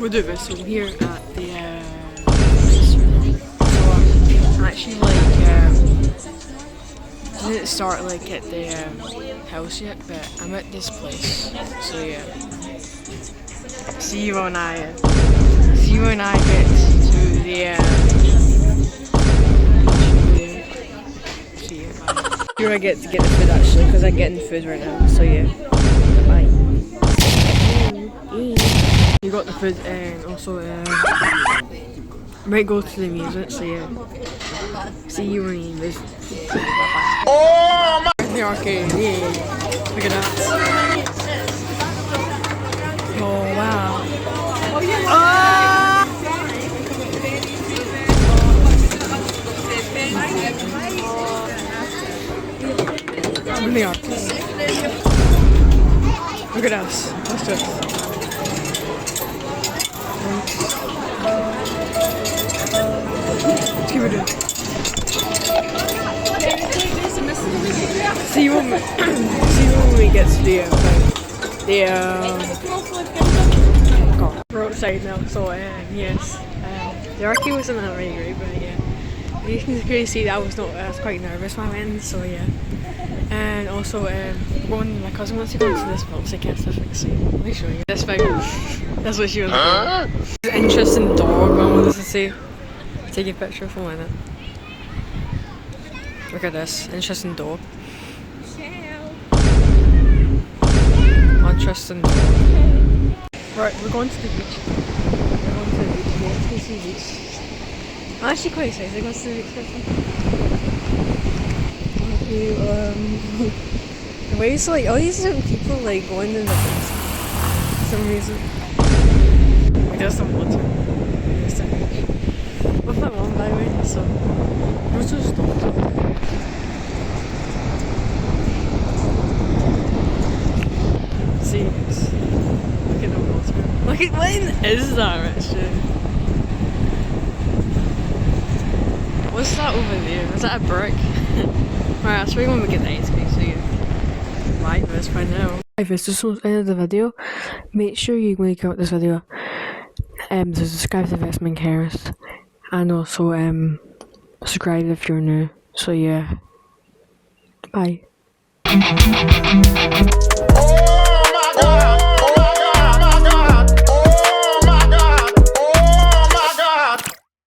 we'll do this. So I'm here at the so I'm actually didn't start like at the house yet, but I'm at this place. So yeah. See you when I get to the see you. Here I get to get the food actually, because I'm getting the food right now. So yeah. Bye. You got the food and also might go to the music, so yeah. See you when you visit. Oh my! The arcade, yeah. Look at that. Oh wow. In the arcade. Look at us. Let's do it. Let's keep it doing. See when we get to we're outside now, so yes. The arcade wasn't that really great, but yeah. You can clearly see that I was quite nervous when I went, so yeah. And also, my cousin wants to go into this milkshake and stuff, like, so let me show you. This thing, that's what she was doing. Interesting dog, I wanted to see. Take a picture for a minute. Look at this, interesting dog. Interesting dog. Right, we're going to the beach. We're going to the beach, yeah, let's go see the beach. I'm actually quite excited to go to the beach. The way it's like, all these different people like going in the beach for some reason. We just don't want to. With my mom, by the way, so we're just stopped. See, look at the water. Look at when is that, Richard? What's that over there? Is that a brick? Alright, I'll show you when we get the ice cream, so yeah. Bye, that's fine now. If it's just the end of the video, make sure you like out this video. To subscribe to Vest Man Cerys. And also subscribe if you're new. So yeah. Bye.